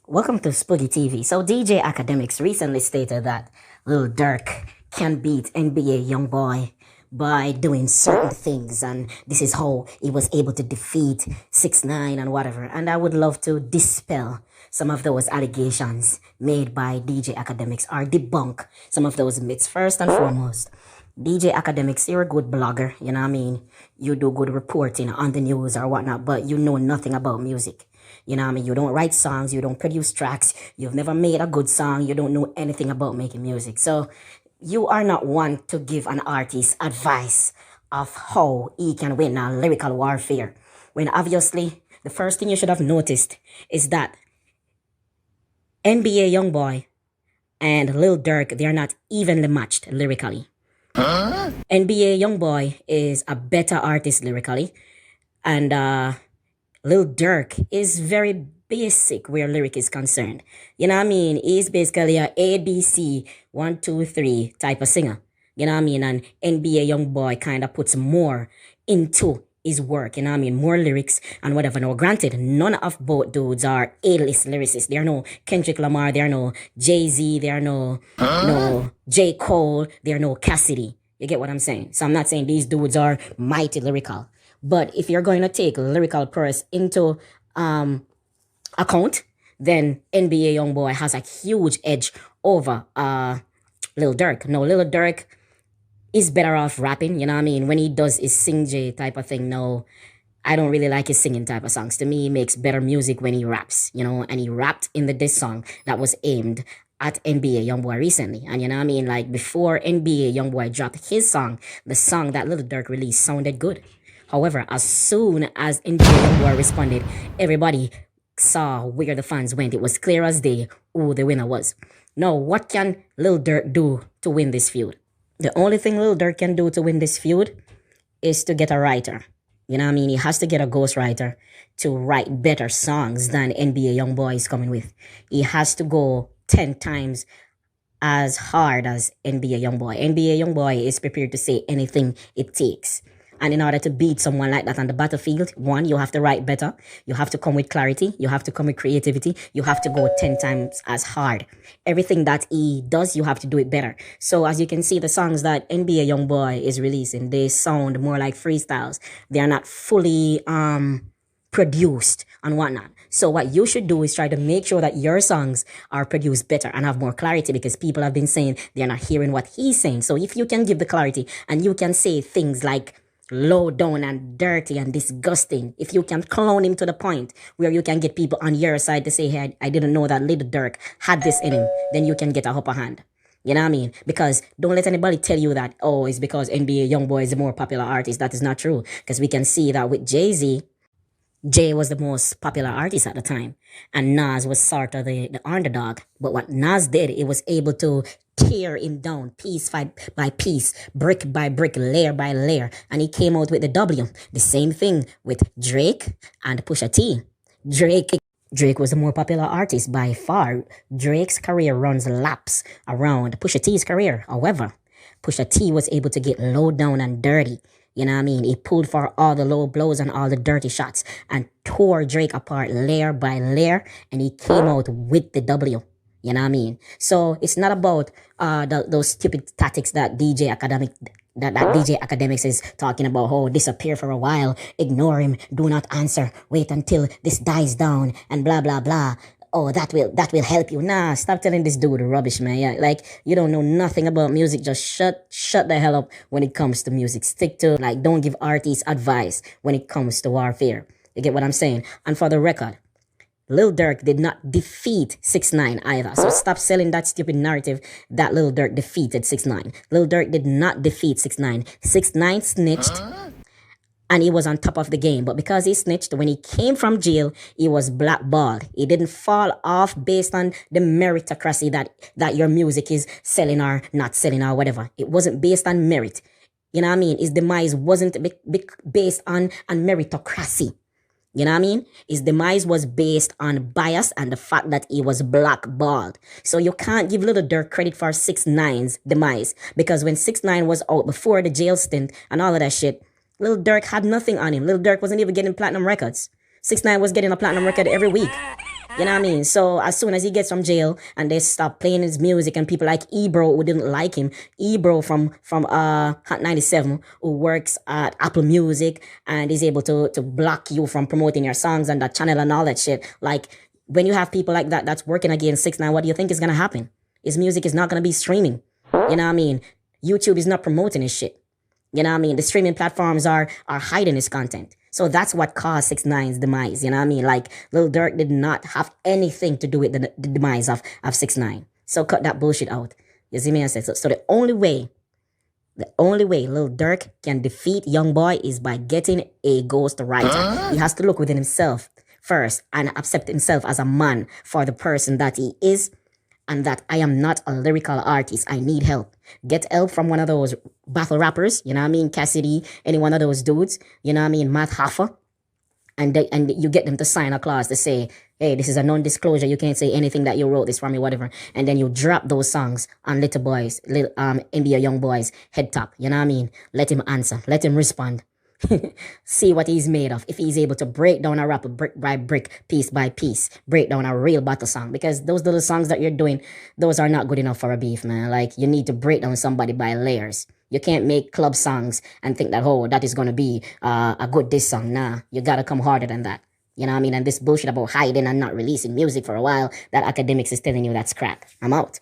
Welcome to Spooky TV. So DJ Academics recently stated that Lil Durk can beat NBA Youngboy by doing certain things, and this is how he was able to defeat 6ix9ine and whatever. And I would love to dispel some of those allegations made by DJ Academics or debunk some of those myths. First and foremost, DJ Academics, you're a good blogger, you know what I mean? You do good reporting on the news or whatnot, but you know nothing about music. You know what I mean? You don't write songs, you don't produce tracks, you've never made a good song, you don't know anything about making music. So you are not one to give an artist advice of how he can win a lyrical warfare. When obviously, the first thing you should have noticed is that NBA Youngboy and Lil Durk, they are not evenly matched lyrically. NBA Youngboy is a better artist lyrically, and Lil Durk is very basic where lyric is concerned. You know what I mean? He's basically a ABC 1, 2, 3 type of singer. You know what I mean? And NBA Youngboy kind of puts more into his work, you know what I mean? More lyrics and whatever. Now, granted, none of both dudes are A-list lyricists. There are no Kendrick Lamar, there are no Jay-Z, there are no J. Cole, there are no Cassidy. You get what I'm saying? So I'm not saying these dudes are mighty lyrical. But if you're going to take lyrical prowess into account, then NBA Youngboy has a huge edge over Lil Durk. No, Lil Durk is better off rapping, you know what I mean? When he does his sing J type of thing, no, I don't really like his singing type of songs. To me, he makes better music when he raps, you know, and he rapped in the diss song that was aimed at NBA Youngboy recently. And you know what I mean? Like before NBA Youngboy dropped his song, the song that Lil Durk released sounded good. However, as soon as NBA Youngboy responded, everybody saw where the fans went. It was clear as day who the winner was. Now, what can Lil Durk do to win this feud? The only thing Lil Durk can do to win this feud is to get a writer. You know what I mean? He has to get a ghostwriter to write better songs than NBA Youngboy is coming with. He has to go 10 times as hard as NBA Youngboy. NBA Youngboy is prepared to say anything it takes. And in order to beat someone like that on the battlefield, one, you have to write better. You have to come with clarity. You have to come with creativity. You have to go 10 times as hard. Everything that he does, you have to do it better. So as you can see, the songs that NBA Youngboy is releasing, they sound more like freestyles. They are not fully produced and whatnot. So what you should do is try to make sure that your songs are produced better and have more clarity, because people have been saying they're not hearing what he's saying. So if you can give the clarity and you can say things like low down and dirty and disgusting, if you can clone him to the point where you can get people on your side to say, hey, I didn't know that Lil Durk had this in him, then you can get a upper hand. You know what I mean? Because don't let anybody tell you that, oh, it's because NBA Youngboy is a more popular artist. That is not true. Because we can see that with Jay-Z, Jay was the most popular artist at the time, and Nas was sort of the underdog. But what Nas did, it was able to tear him down piece by piece, brick by brick, layer by layer, and he came out with the W. The same thing with Drake and Pusha T. Drake was a more popular artist by far. Drake's career runs laps around Pusha T's career. However, Pusha T was able to get low down and dirty. You know what I mean? He pulled for all the low blows and all the dirty shots and tore Drake apart layer by layer, and he came out with the W. You know what I mean? So it's not about those stupid tactics that DJ Academics is talking about. Oh, disappear for a while, ignore him, do not answer, wait until this dies down, and blah blah blah. Oh, that will help you. Nah, stop telling this dude rubbish, man. Yeah, like you don't know nothing about music. Just shut the hell up when it comes to music. Stick to, like, don't give artists advice when it comes to warfare. You get what I'm saying? And for the record, Lil Durk did not defeat 6ix9ine either. So stop selling that stupid narrative that Lil Durk defeated 6ix9ine. Lil Durk did not defeat 6ix9ine. 6ix9ine snitched, and he was on top of the game. But because he snitched, when he came from jail, he was blackballed. He didn't fall off based on the meritocracy that your music is selling or not selling or whatever. It wasn't based on merit. You know what I mean? His demise wasn't based on meritocracy. You know what I mean? His demise was based on bias and the fact that he was blackballed. So you can't give Lil Durk credit for 6ix9ine's demise, because when 6ix9ine was out before the jail stint and all of that shit, Lil Durk had nothing on him. Lil Durk wasn't even getting platinum records. 6ix9ine was getting a platinum record every week. You know what I mean? So as soon as he gets from jail and they stop playing his music and people like Ebro who didn't like him, Ebro from Hot 97 who works at Apple Music and is able to block you from promoting your songs and that channel and all that shit. Like when you have people like that that's working against 6ix9ine, what do you think is gonna happen? His music is not gonna be streaming. You know what I mean? YouTube is not promoting his shit. You know what I mean? The streaming platforms are hiding his content. So that's what caused 6ix9ine's demise. You know what I mean? Like Lil Durk did not have anything to do with the demise of 6ix9ine. So cut that bullshit out. You see me? I said so. The only way Lil Durk can defeat Youngboy is by getting a ghost writer. He has to look within himself first and accept himself as a man for the person that he is, and that I am not a lyrical artist. I need help. Get help from one of those battle rappers, you know what I mean? Cassidy, any one of those dudes, you know what I mean? Matt Hoffa. And you get them to sign a clause to say, hey, this is a non-disclosure. You can't say anything that you wrote this for me, whatever. And then you drop those songs on Little Boy's, NBA Youngboy's head top. You know what I mean? Let him answer. Let him respond. See what he's made of. If he's able to break down a rapper brick by brick, piece by piece, break down a real battle song. Because those little songs that you're doing, those are not good enough for a beef, man. Like, you need to break down somebody by layers. You can't make club songs and think that, oh, that is going to be a good diss song. Nah, you got to come harder than that. You know what I mean? And this bullshit about hiding and not releasing music for a while, that academics is telling you that's crap. I'm out.